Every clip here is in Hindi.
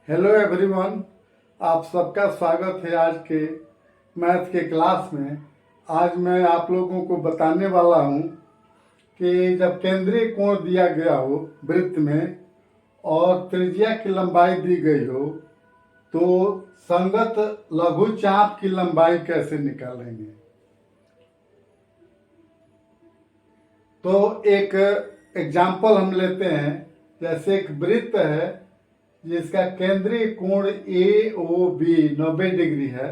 हेलो एवरीवन, आप सबका स्वागत है आज के मैथ के क्लास में। आज मैं आप लोगों को बताने वाला हूं कि जब केंद्रीय कोण दिया गया हो वृत्त में और त्रिज्या की लंबाई दी गई हो तो संगत लघु चाप की लंबाई कैसे निकालेंगे। तो एक एग्जाम्पल हम लेते हैं। जैसे एक वृत्त है जिसका केंद्रीय कोण ए ओ बी 90 डिग्री है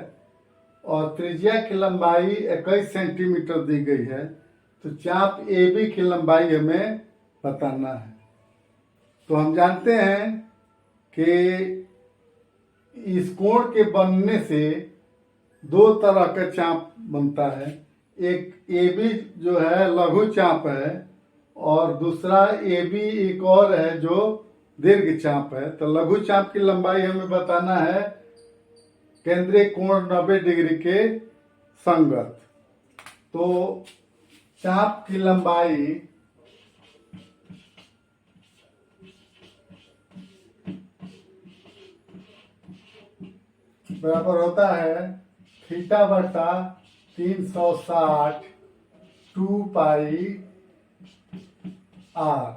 और त्रिज्या की लंबाई 21 सेंटीमीटर दी गई है, तो चाप ए बी की लंबाई हमें बताना है। तो हम जानते हैं कि इस कोण के बनने से दो तरह का चाप बनता है। एक ए बी जो है लघु चाप है और दूसरा ए बी एक और है जो दीर्घ चाप है। तो लघु चाप की लंबाई हमें बताना है केंद्रीय कोण 90 डिग्री के संगत। तो चाप की लंबाई बराबर होता है थीटा बटा 360 2 पाई आर।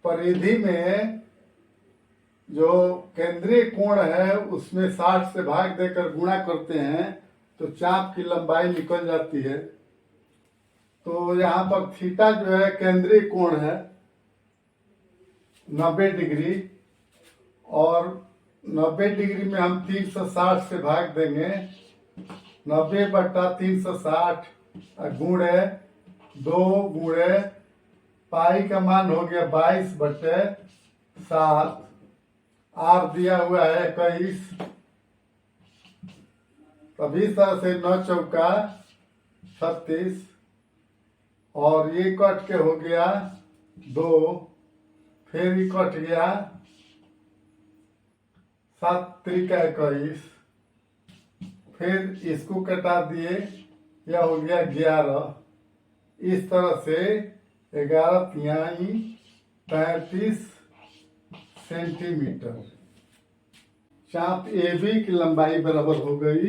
परिधि में जो केंद्रीय कोण है उसमें 60 से भाग देकर गुणा करते हैं तो चाप की लंबाई निकल जाती है। तो यहाँ पर थीटा जो है केंद्रीय कोण है 90 डिग्री और 90 डिग्री में हम 360 से भाग देंगे। 90 बटा 360 गुणे 2 गुणे पाई का मान हो गया 22 बटे 7। आर दिया हुआ है 21। तब इस तरह से 9 चौका 36 और ये कट के हो गया 2, फिर ये कट गया 7 त्रिका 21, फिर इसको कटा दिए, यह हो गया 11। इस तरह से 11 तिहाई 35 सेंटीमीटर चाप ए बी की लंबाई बराबर हो गई।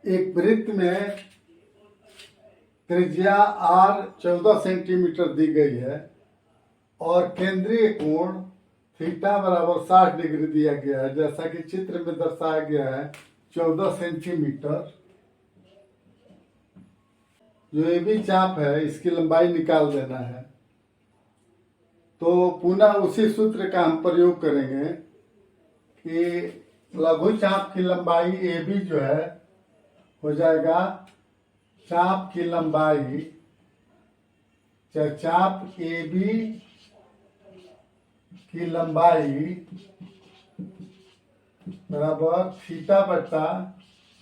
एक वृत्त में त्रिज्या आर 14 सेंटीमीटर दी गई है और केंद्रीय कोण थीटा बराबर 60 डिग्री दिया गया है, जैसा कि चित्र में दर्शाया गया है 14 सेंटीमीटर। जो ए बी चाप है इसकी लंबाई निकाल देना है। तो पुनः उसी सूत्र का हम प्रयोग करेंगे कि लघु चाप की लंबाई ए बी जो है हो जाएगा चाप की लंबाई, चाप ए बी की लंबाई बराबर थीटा बटा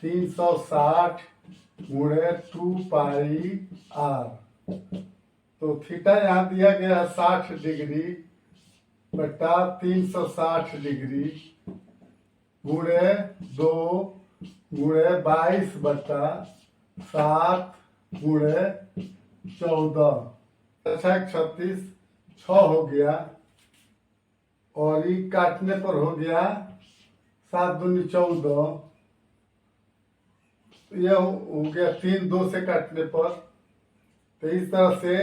360 गुणे 2 पाई आर। तो थीटा यहाँ दिया गया है 60 डिग्री बटा 360 डिग्री गुणे 2 गुणे 22 बटा 7 गुणे 14, 36 6 हो गया और ये काटने पर हो गया 7 दूनी 14। यह हो गया 3 2 से काटने पर। तो इस तरह से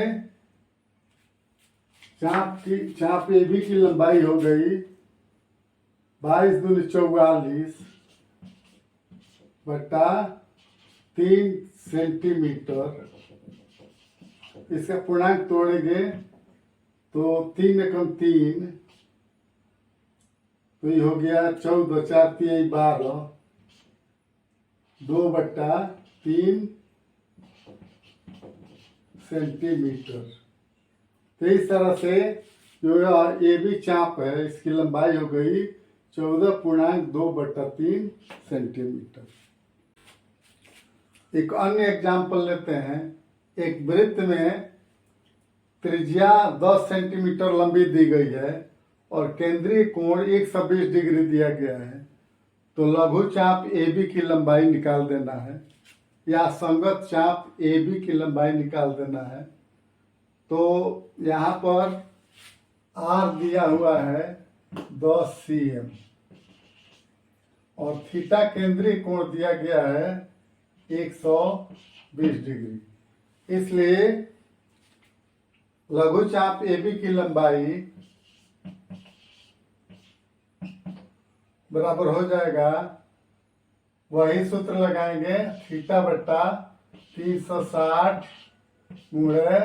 चाप ए बी की लंबाई हो गई 22 दूनी 44 बटा 3 सेंटीमीटर। इसका पूर्णांक तोड़ेंगे तो 3 एकम 3, तो ये हो गया 14 4 3 12 2 बटा 3 सेंटीमीटर। तो इस तरह से जो ए बी चाप है इसकी लंबाई हो गई 14.2 बटा 3 सेंटीमीटर। एक अन्य एग्जाम्पल लेते हैं। एक वृत्त में त्रिज्या 10 सेंटीमीटर लंबी दी गई है और केंद्रीय कोण 120 डिग्री दिया गया है, तो लघु चाप AB की लंबाई निकाल देना है या संगत चाप AB की लंबाई निकाल देना है। तो यहाँ पर R दिया हुआ है 10 cm और थीटा केंद्रीय कोण दिया गया है 120 डिग्री। इसलिए लघु चाप AB की लंबाई बराबर हो जाएगा, वही सूत्र लगाएंगे, थीटा बट्टा 360 गुणे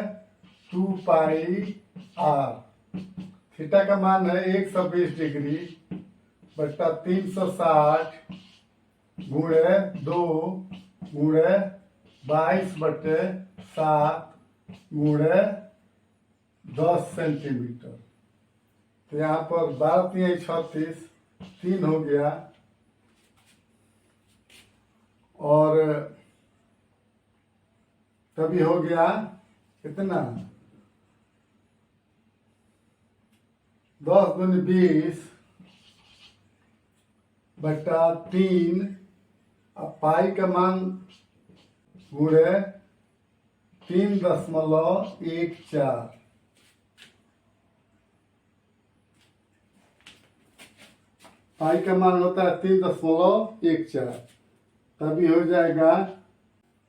2 पाई R। थीटा का मान है 120 डिग्री बट्टा 360 गुणे 2 गुणे 22/7 गुणे 10 सेंटीमीटर। तो यहाँ पर 12×3 = 36 हो गया और तभी हो गया कितना 10 × 20 बट्टा 3 अब पाई का मान गुणे 3.14। पाई का मान होता है 3.14, तभी हो जाएगा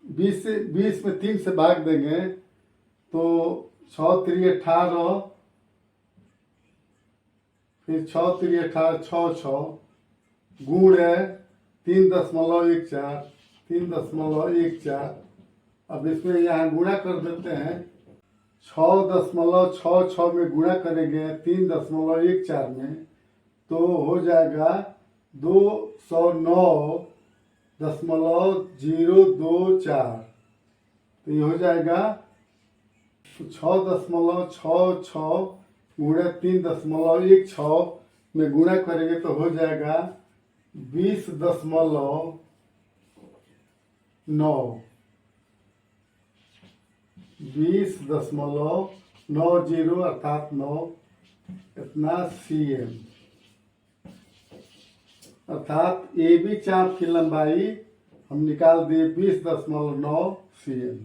20 में 3 से भाग देंगे तो 6 × 3 = 18, फिर 6 × 3 = 18, 6 गुणे 3.14। अब इसमें यहाँ गुणा कर देते हैं, 6.66 में गुणा करेंगे 3.14 में तो हो जाएगा 209.024। तो ये हो जाएगा 6.66 गुणे 3.16 में गुणा करेंगे तो हो जाएगा 20.90 अर्थात 9 इतना cm, अर्थात AB चाप की लंबाई हम निकाल दिए 20.9 cm।